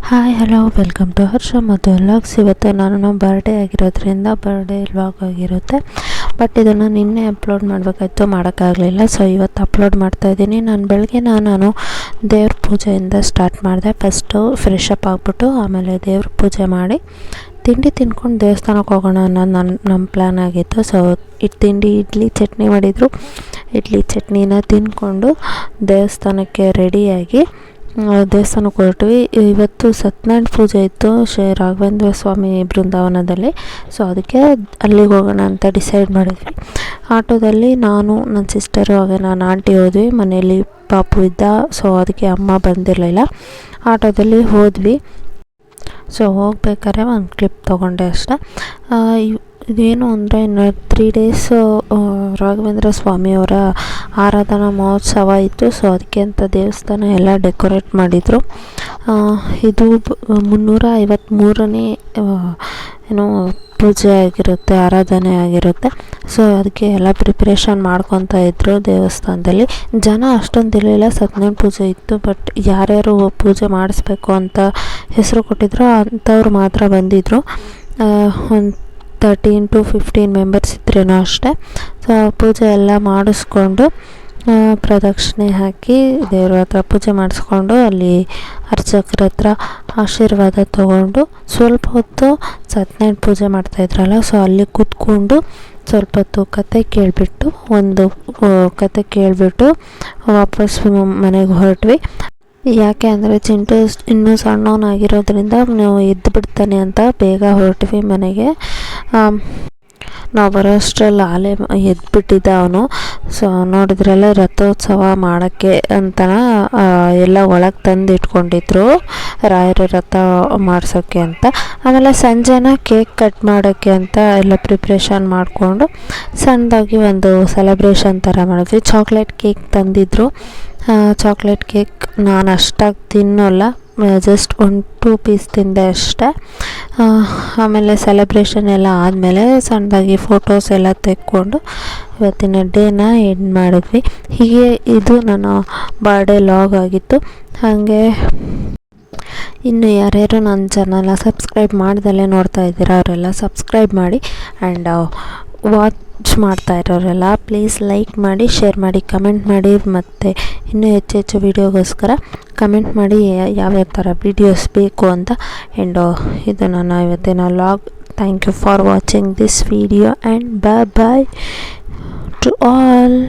Hi hello welcome to ಹರ್ಷ ಮತ್ತು vlogs. ಇವತ್ತು ನಾನು ಬರ್ಡೇ ಆಗಿರೋದ್ರಿಂದ ಬರ್ಡೇ ವ್ಲಾಗ್ ಆಗಿರುತ್ತೆ. ಬಟ್ ಇದನ್ನು ನಿನ್ನೆ ಅಪ್ಲೋಡ್ ಮಾಡಬೇಕಾಯ್ತು, ಮಾಡೋಕ್ಕಾಗಲಿಲ್ಲ. ಸೊ ಇವತ್ತು ಅಪ್ಲೋಡ್ ಮಾಡ್ತಾಯಿದ್ದೀನಿ. ಬೆಳಗ್ಗೆ ನಾನು ದೇವ್ರ ಪೂಜೆಯಿಂದ ಸ್ಟಾರ್ಟ್ ಮಾಡಿದೆ. ಫಸ್ಟು ಫ್ರೆಶ್ ಅಪ್ ಆಗಿಬಿಟ್ಟು ಆಮೇಲೆ ದೇವ್ರ ಪೂಜೆ ಮಾಡಿ ತಿಂಡಿ ತಿಂದ್ಕೊಂಡು ದೇವಸ್ಥಾನಕ್ಕೆ ಹೋಗೋಣ ಅನ್ನೋದು ನಮ್ಮ ಪ್ಲ್ಯಾನ್ ಆಗಿತ್ತು. ಸೊ ಇಡ್ಲಿ ಚಟ್ನಿ ಮಾಡಿದರು. ಇಡ್ಲಿ ಚಟ್ನಿನ ತಿಂದ್ಕೊಂಡು ದೇವಸ್ಥಾನಕ್ಕೆ ರೆಡಿಯಾಗಿ ದೇವಸ್ಥಾನಕ್ಕೆ ಹೊರಟ್ವಿ. ಇವತ್ತು ಸತ್ಯನಾರಾಯಣ ಪೂಜೆ ಇತ್ತು ರಾಘವೇಂದ್ರ ಸ್ವಾಮಿ ಬೃಂದಾವನದಲ್ಲಿ. ಸೊ ಅದಕ್ಕೆ ಅಲ್ಲಿಗೆ ಹೋಗೋಣ ಅಂತ ಡಿಸೈಡ್ ಮಾಡಿದ್ವಿ. ಆಟೋದಲ್ಲಿ ನಾನು, ನನ್ನ ಸಿಸ್ಟರು ಹಾಗೆ ನಾನು ಆಂಟಿ ಹೋದ್ವಿ. ಮನೆಯಲ್ಲಿ ಪಾಪು ಇದ್ದ, ಸೊ ಅದಕ್ಕೆ ಅಮ್ಮ ಬಂದಿರಲಿಲ್ಲ. ಆಟೋದಲ್ಲಿ ಹೋದ್ವಿ. ಸೊ ಹೋಗ್ಬೇಕಾದ್ರೆ ಒಂದು ಕ್ಲಿಪ್ ತೊಗೊಂಡೆ ಅಷ್ಟೆ. ಇದೇನು ಅಂದರೆ ಇನ್ನು 3 days ರಾಘವೇಂದ್ರ ಸ್ವಾಮಿಯವರ ಆರಾಧನಾ ಮಹೋತ್ಸವ ಇತ್ತು. ಸೊ ಅದಕ್ಕೆ ಅಂತ ದೇವಸ್ಥಾನ ಎಲ್ಲ ಡೆಕೋರೇಟ್ ಮಾಡಿದರು. ಇದು 353ನೇ ಏನೋ ಪೂಜೆ ಆಗಿರುತ್ತೆ, ಆರಾಧನೆ ಆಗಿರುತ್ತೆ. ಸೊ ಅದಕ್ಕೆ ಎಲ್ಲ ಪ್ರಿಪ್ರೇಷನ್ ಮಾಡ್ಕೊತಾ ಇದ್ದರು ದೇವಸ್ಥಾನದಲ್ಲಿ. ಜನ ಅಷ್ಟೊಂದು ಇರಲಿಲ್ಲ, ಸತ್ಯನಾರಾಯಣ ಪೂಜೆ ಇತ್ತು. ಬಟ್ ಯಾರ್ಯಾರು ಪೂಜೆ ಮಾಡಿಸ್ಬೇಕು ಅಂತ ಹೆಸರು ಕೊಟ್ಟಿದ್ರು ಅಂಥವ್ರು ಮಾತ್ರ ಬಂದಿದ್ದರು. ಒಂದು 13 to 15 ಮೆಂಬರ್ಸ್ ಇದ್ರೇನೋ ಅಷ್ಟೇ. ಸೊ ಪೂಜೆ ಎಲ್ಲ ಮಾಡಿಸ್ಕೊಂಡು ಪ್ರದಕ್ಷಿಣೆ ಹಾಕಿ ದೇವ್ರ ಹತ್ರ ಪೂಜೆ ಮಾಡಿಸ್ಕೊಂಡು ಅಲ್ಲಿ ಅರ್ಚಕರ ಹತ್ರ ಆಶೀರ್ವಾದ ತೊಗೊಂಡು ಸ್ವಲ್ಪ ಹೊತ್ತು ಸತ್ಯನಾರಾಯಣ ಪೂಜೆ ಮಾಡ್ತಾಯಿದ್ರಲ್ಲ, ಸೊ ಅಲ್ಲಿ ಕೂತ್ಕೊಂಡು ಸ್ವಲ್ಪ ಹೊತ್ತು ಕತೆ ಕೇಳಿಬಿಟ್ಟು ವಾಪಸ್ ಮನೆಗೆ ಹೊರಟ್ವಿ. ಯಾಕೆ ಅಂದರೆ ಚಿಂಟು ಇನ್ನೂ ಸಣ್ಣವನಾಗಿರೋದ್ರಿಂದ ನಾವು ಎದ್ದು ಬಿಡ್ತಾನೆ ಅಂತ ಬೇಗ ಹೊರಟ್ವಿ ಮನೆಗೆ. ನಾವು ಬರೋ ಅಷ್ಟರಲ್ಲಿ ಆಲೆ ಎದ್ಬಿಟ್ಟಿದ್ದ ಅವನು. ಸೊ ನೋಡಿದ್ರಲ್ಲ, ರಥೋತ್ಸವ ಮಾಡೋಕ್ಕೆ ಅಂತನ ಎಲ್ಲ ಒಳಗೆ ತಂದು ಇಟ್ಕೊಂಡಿದ್ರು ರಾಯರ ರಥ ಮಾಡ್ಸೋಕ್ಕೆ ಅಂತ. ಆಮೇಲೆ ಸಂಜೆನ ಕೇಕ್ ಕಟ್ ಮಾಡೋಕ್ಕೆ ಅಂತ ಎಲ್ಲ ಪ್ರಿಪ್ರೇಷನ್ ಮಾಡಿಕೊಂಡು ಸಣ್ಣದಾಗಿ ಒಂದು ಸೆಲೆಬ್ರೇಷನ್ ಥರ ಮಾಡಿದ್ವಿ. ಚಾಕ್ಲೇಟ್ ಕೇಕ್ ತಂದಿದ್ರು. ಚಾಕ್ಲೇಟ್ ಕೇಕ್ ನಾನು ಅಷ್ಟಾಗಿ ತಿನ್ನೋಲ್ಲ, ಜಸ್ಟ್ 1-2 ಪೀಸ್ ತಿಂದೆ ಅಷ್ಟೆ. ಆಮೇಲೆ ಸೆಲೆಬ್ರೇಷನ್ ಎಲ್ಲ ಆದಮೇಲೆ ಸಣ್ಣದಾಗಿ ಫೋಟೋಸ್ ಎಲ್ಲ ತೆಕ್ಕೊಂಡು ಇವತ್ತಿನ ಡೇನ ಎಂಡ್ ಮಾಡಿದ್ವಿ. ಹೀಗೆ ಇದು ನನ್ನ ಬರ್ಡೇ ಲಾಗ್ ಆಗಿತ್ತು. ಹಾಗೆ ಇನ್ನು ಯಾರ್ಯಾರು ನನ್ನ ಚಾನಲ್ನ ಸಬ್ಸ್ಕ್ರೈಬ್ ಮಾಡ್ದಲ್ಲೇ ನೋಡ್ತಾ ಇದ್ದೀರಾ ಅವರೆಲ್ಲ ಸಬ್ಸ್ಕ್ರೈಬ್ ಮಾಡಿ. ಆ್ಯಂಡ್ ವಾಚ್ ಮಾಡ್ತಾ ಇರೋರೆಲ್ಲ ಪ್ಲೀಸ್ ಲೈಕ್ ಮಾಡಿ, ಶೇರ್ ಮಾಡಿ, ಕಮೆಂಟ್ ಮಾಡಿ. ಮತ್ತು ಇನ್ನೂ ಹೆಚ್ಚು ವೀಡಿಯೋಗೋಸ್ಕರ ಕಮೆಂಟ್ ಮಾಡಿ ಯಾವ್ಯಾವ ಥರ ವೀಡಿಯೋಸ್ ಬೇಕು ಅಂತ. ಆ್ಯಂಡ್ ಇದು ನನ್ನ ಇವತ್ತಿನ log. Thank you for watching this video and bye to all.